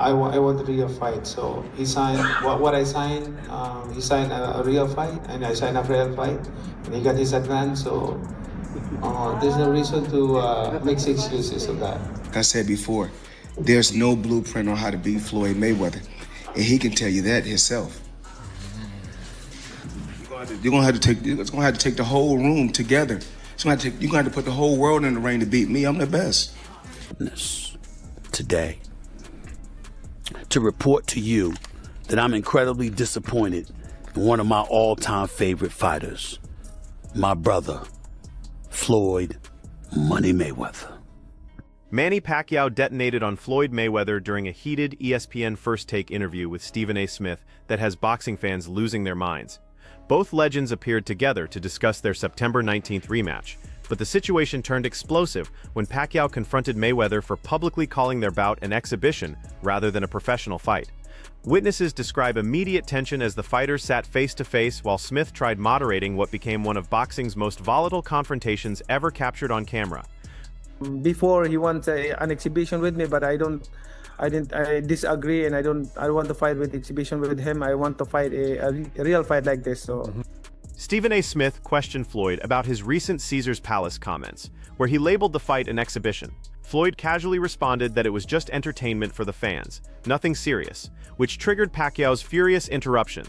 I want a real fight. So he signed what I signed. He signed a real fight, and I signed a real fight, and he got his advance. So there's no reason to make excuses of that. Like I said before, there's no blueprint on how to beat Floyd Mayweather, and he can tell you that himself. You're gonna have to take the whole room together. You're gonna have to put the whole world in the ring to beat me. I'm the best. Today, to report to you that I'm incredibly disappointed in one of my all-time favorite fighters, my brother, Floyd Money Mayweather. Manny Pacquiao detonated on Floyd Mayweather during a heated ESPN First Take interview with Stephen A. Smith that has boxing fans losing their minds. Both legends appeared together to discuss their September 19th rematch, but the situation turned explosive when Pacquiao confronted Mayweather for publicly calling their bout an exhibition rather than a professional fight. Witnesses describe immediate tension as the fighters sat face-to-face while Smith tried moderating what became one of boxing's most volatile confrontations ever captured on camera. Before he wants an exhibition with me, but I disagree, and I don't want to fight with exhibition with him. I want to fight a real fight like this. So. Stephen A. Smith questioned Floyd about his recent Caesar's Palace comments, where he labeled the fight an exhibition. Floyd casually responded that it was just entertainment for the fans, nothing serious, which triggered Pacquiao's furious interruption.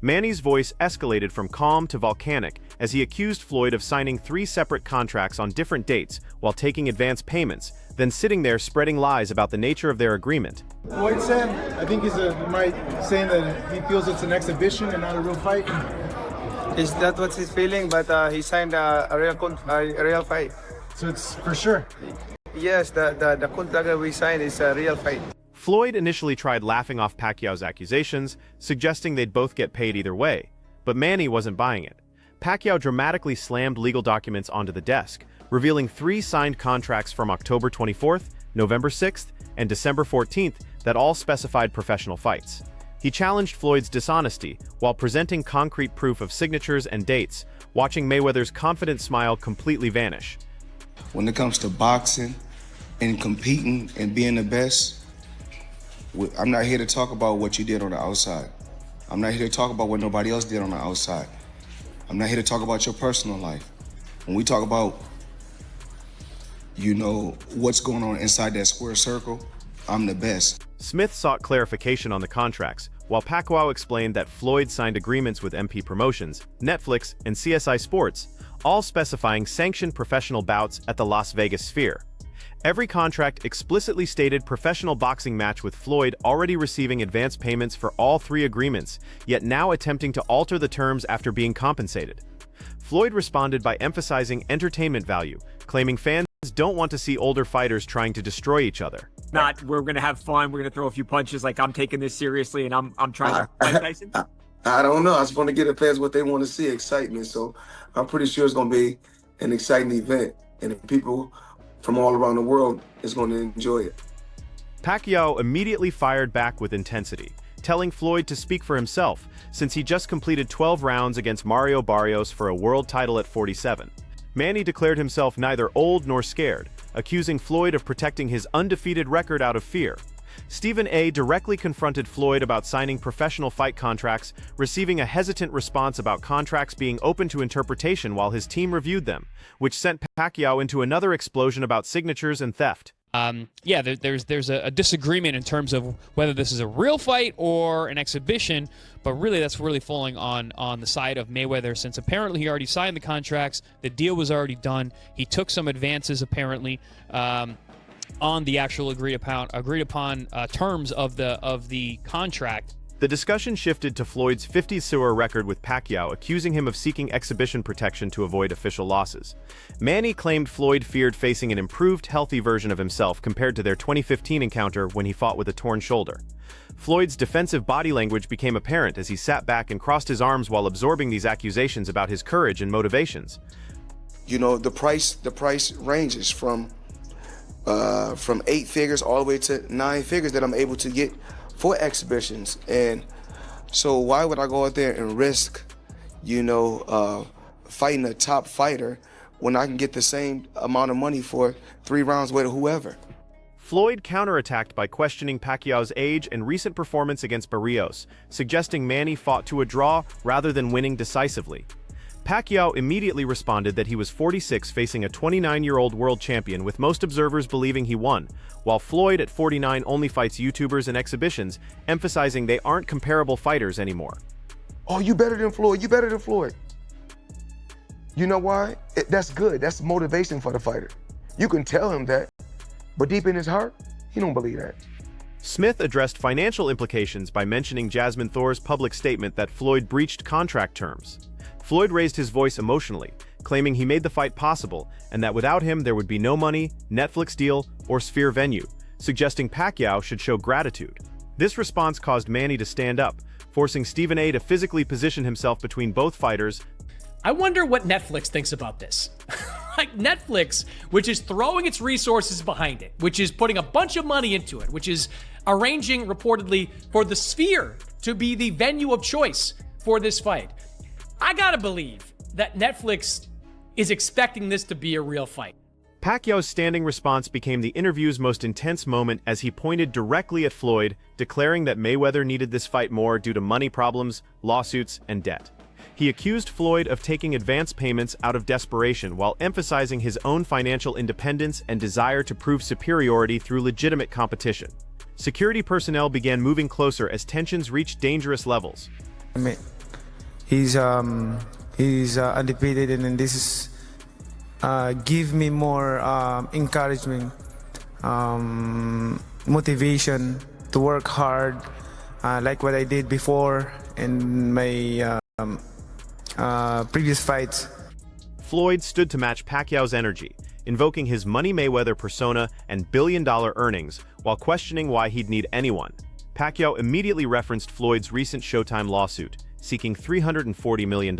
Manny's voice escalated from calm to volcanic as he accused Floyd of signing 3 separate contracts on different dates while taking advance payments, then sitting there spreading lies about the nature of their agreement. Floyd said, I think saying that he feels it's an exhibition and not a real fight. Is that what he's feeling? But he signed a real fight. So it's for sure? Yes, the contract that we signed is a real fight. Floyd initially tried laughing off Pacquiao's accusations, suggesting they'd both get paid either way, but Manny wasn't buying it. Pacquiao dramatically slammed legal documents onto the desk, revealing 3 signed contracts from October 24th, November 6th, and December 14th that all specified professional fights. He challenged Floyd's dishonesty while presenting concrete proof of signatures and dates, watching Mayweather's confident smile completely vanish. When it comes to boxing and competing and being the best, I'm not here to talk about what you did on the outside. I'm not here to talk about what nobody else did on the outside. I'm not here to talk about your personal life. When we talk about, what's going on inside that square circle, I'm the best. Smith sought clarification on the contracts, while Pacquiao explained that Floyd signed agreements with MP Promotions, Netflix, and CSI Sports, all specifying sanctioned professional bouts at the Las Vegas Sphere. Every contract explicitly stated professional boxing match, with Floyd already receiving advance payments for all 3 agreements, yet now attempting to alter the terms after being compensated. Floyd responded by emphasizing entertainment value, claiming fans don't want to see older fighters trying to destroy each other. Not we're going to have fun, we're going to throw a few punches, like I'm taking this seriously and I'm trying to fight Tyson? I don't know. I just want to give the fans what they want to see, excitement. So I'm pretty sure it's going to be an exciting event, and people from all around the world is going to enjoy it. Pacquiao immediately fired back with intensity, telling Floyd to speak for himself, since he just completed 12 rounds against Mario Barrios for a world title at 47. Manny declared himself neither old nor scared, accusing Floyd of protecting his undefeated record out of fear. Stephen A. directly confronted Floyd about signing professional fight contracts, receiving a hesitant response about contracts being open to interpretation while his team reviewed them, which sent Pacquiao into another explosion about signatures and theft. There's a disagreement in terms of whether this is a real fight or an exhibition, but really that's really falling on the side of Mayweather, since apparently he already signed the contracts, the deal was already done, he took some advances apparently on the actual agreed upon terms of the contract. The discussion shifted to Floyd's 50-0 record with Pacquiao, accusing him of seeking exhibition protection to avoid official losses. Manny claimed Floyd feared facing an improved, healthy version of himself compared to their 2015 encounter when he fought with a torn shoulder. Floyd's defensive body language became apparent as he sat back and crossed his arms while absorbing these accusations about his courage and motivations. The price ranges from 8 figures all the way to 9 figures that I'm able to get for exhibitions. And so why would I go out there and risk, fighting a top fighter when I can get the same amount of money for 3 rounds with whoever? Floyd counterattacked by questioning Pacquiao's age and recent performance against Barrios, suggesting Manny fought to a draw rather than winning decisively. Pacquiao immediately responded that he was 46 facing a 29-year-old world champion, with most observers believing he won, while Floyd at 49 only fights YouTubers and exhibitions, emphasizing they aren't comparable fighters anymore. Oh, you better than Floyd, you better than Floyd. You know why? That's good, that's motivation for the fighter. You can tell him that, but deep in his heart, he don't believe that. Smith addressed financial implications by mentioning Jasmine Thor's public statement that Floyd breached contract terms. Floyd raised his voice emotionally, claiming he made the fight possible and that without him there would be no money, Netflix deal, or Sphere venue, suggesting Pacquiao should show gratitude. This response caused Manny to stand up, forcing Stephen A. to physically position himself between both fighters. I wonder what Netflix thinks about this. Like Netflix, which is throwing its resources behind it, which is putting a bunch of money into it, which is arranging reportedly for the Sphere to be the venue of choice for this fight. I gotta believe that Netflix is expecting this to be a real fight. Pacquiao's standing response became the interview's most intense moment as he pointed directly at Floyd, declaring that Mayweather needed this fight more due to money problems, lawsuits, and debt. He accused Floyd of taking advance payments out of desperation while emphasizing his own financial independence and desire to prove superiority through legitimate competition. Security personnel began moving closer as tensions reached dangerous levels. I mean, he's undefeated, and then this is give me more encouragement, motivation to work hard, like what I did before in my previous fights. Floyd stood to match Pacquiao's energy, invoking his Money Mayweather persona and billion-dollar earnings while questioning why he'd need anyone. Pacquiao immediately referenced Floyd's recent Showtime lawsuit, seeking $340 million,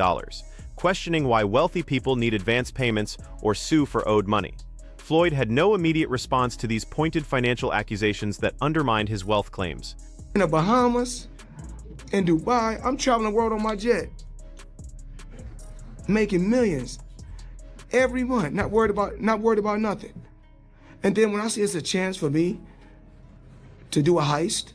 questioning why wealthy people need advance payments or sue for owed money. Floyd had no immediate response to these pointed financial accusations that undermined his wealth claims. In the Bahamas, in Dubai, I'm traveling the world on my jet, making millions every month, not worried about nothing. And then when I see it's a chance for me to do a heist,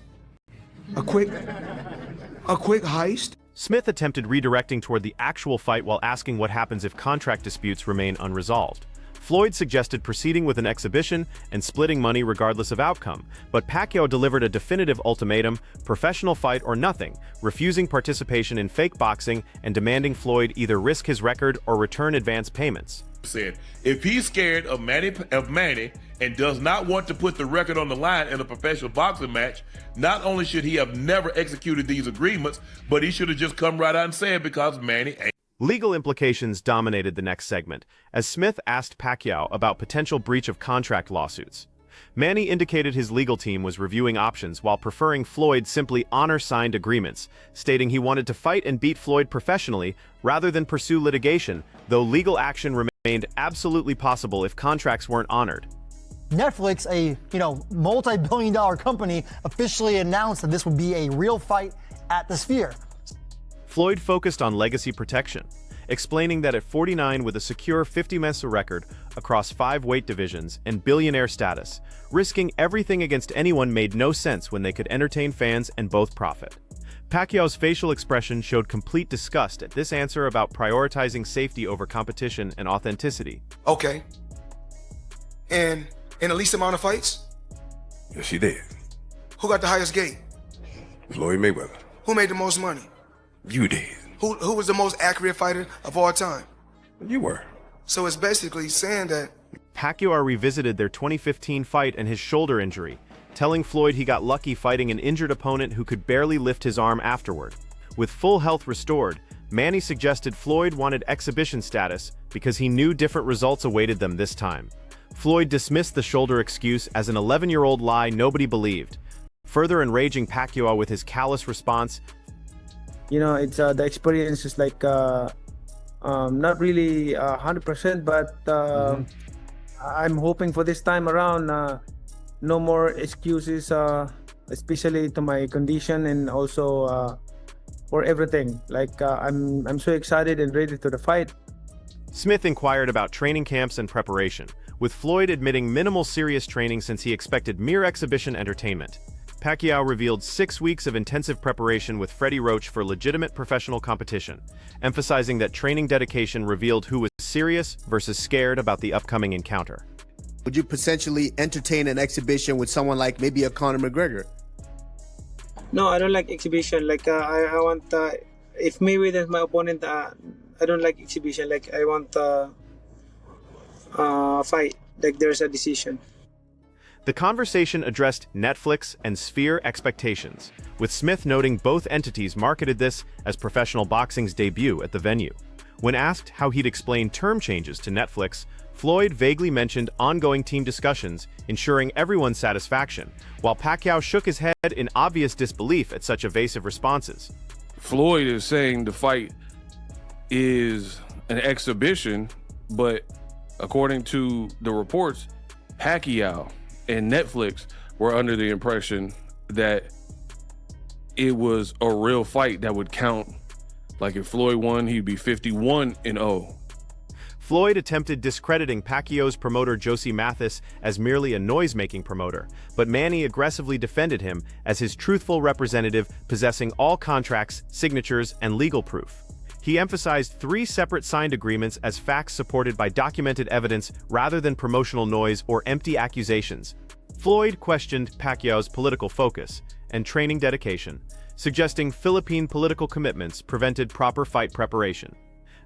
a quick heist. Smith attempted redirecting toward the actual fight while asking what happens if contract disputes remain unresolved. Floyd suggested proceeding with an exhibition and splitting money regardless of outcome, but Pacquiao delivered a definitive ultimatum: professional fight or nothing, refusing participation in fake boxing and demanding Floyd either risk his record or return advance payments. Said if he's scared of Manny and does not want to put the record on the line in a professional boxing match, not only should he have never executed these agreements, but he should have just come right out and said because Manny ain't. Legal implications dominated the next segment, as Smith asked Pacquiao about potential breach of contract lawsuits. Manny indicated his legal team was reviewing options while preferring Floyd simply honor signed agreements, stating he wanted to fight and beat Floyd professionally rather than pursue litigation, though legal action remained absolutely possible if contracts weren't honored. Netflix, a multi-billion-dollar company, officially announced that this would be a real fight at the Sphere. Floyd focused on legacy protection, explaining that at 49 with a secure 50-mesa record across 5 weight divisions and billionaire status, risking everything against anyone made no sense when they could entertain fans and both profit. Pacquiao's facial expression showed complete disgust at this answer about prioritizing safety over competition and authenticity. Okay. And in the least amount of fights? Yes, he did. Who got the highest gate? Floyd Mayweather. Who made the most money? You did. Who was the most accurate fighter of all time? You were. So it's basically saying that Pacquiao revisited their 2015 fight and his shoulder injury, telling Floyd he got lucky fighting an injured opponent who could barely lift his arm afterward. With full health restored, Manny suggested Floyd wanted exhibition status because he knew different results awaited them this time. Floyd dismissed the shoulder excuse as an 11-year-old lie nobody believed, further enraging Pacquiao with his callous response. It's the experience is like not really 100%, but I'm hoping for this time around no more excuses, especially to my condition and also for everything. Like I'm so excited and ready to the fight. Smith inquired about training camps and preparation, with Floyd admitting minimal serious training since he expected mere exhibition entertainment. Pacquiao revealed 6 weeks of intensive preparation with Freddie Roach for legitimate professional competition, emphasizing that training dedication revealed who was serious versus scared about the upcoming encounter. Would you potentially entertain an exhibition with someone like maybe a Conor McGregor? No, I don't like exhibition. Like I want if Mayweather is my opponent, I don't like exhibition. Like I want fight. Like there's a decision. The conversation addressed Netflix and Sphere expectations, with Smith noting both entities marketed this as professional boxing's debut at the venue. When asked how he'd explain term changes to Netflix, Floyd vaguely mentioned ongoing team discussions, ensuring everyone's satisfaction, while Pacquiao shook his head in obvious disbelief at such evasive responses. Floyd is saying the fight is an exhibition, but according to the reports, Pacquiao and Netflix were under the impression that it was a real fight that would count. Like if Floyd won, he'd be 51-0. Floyd attempted discrediting Pacquiao's promoter Josie Mathis as merely a noise-making promoter, but Manny aggressively defended him as his truthful representative possessing all contracts, signatures, and legal proof. He emphasized 3 separate signed agreements as facts supported by documented evidence rather than promotional noise or empty accusations. Floyd questioned Pacquiao's political focus and training dedication, suggesting Philippine political commitments prevented proper fight preparation.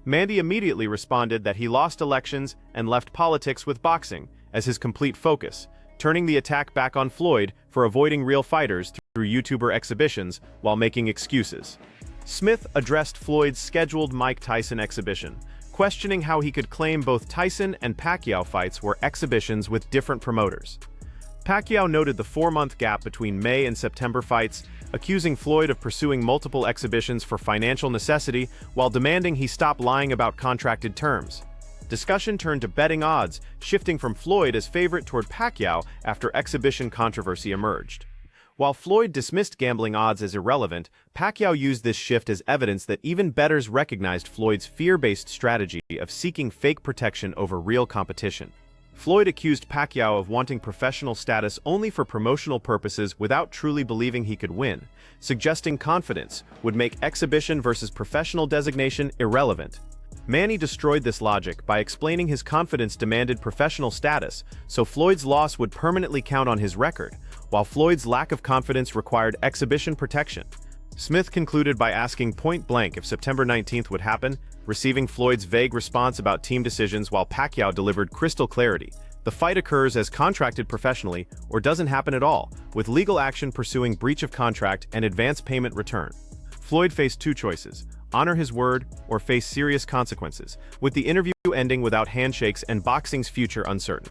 Mandy immediately responded that he lost elections and left politics with boxing as his complete focus, turning the attack back on Floyd for avoiding real fighters through YouTuber exhibitions while making excuses. Smith addressed Floyd's scheduled Mike Tyson exhibition, questioning how he could claim both Tyson and Pacquiao fights were exhibitions with different promoters. Pacquiao noted the 4-month gap between May and September fights, accusing Floyd of pursuing multiple exhibitions for financial necessity while demanding he stop lying about contracted terms. Discussion turned to betting odds, shifting from Floyd as favorite toward Pacquiao after exhibition controversy emerged. While Floyd dismissed gambling odds as irrelevant, Pacquiao used this shift as evidence that even bettors recognized Floyd's fear-based strategy of seeking fake protection over real competition. Floyd accused Pacquiao of wanting professional status only for promotional purposes without truly believing he could win, suggesting confidence would make exhibition versus professional designation irrelevant. Manny destroyed this logic by explaining his confidence demanded professional status, so Floyd's loss would permanently count on his record, while Floyd's lack of confidence required exhibition protection. Smith concluded by asking point-blank if September 19th would happen, receiving Floyd's vague response about team decisions while Pacquiao delivered crystal clarity. The fight occurs as contracted professionally or doesn't happen at all, with legal action pursuing breach of contract and advance payment return. Floyd faced 2 choices: honor his word or face serious consequences, with the interview ending without handshakes and boxing's future uncertain.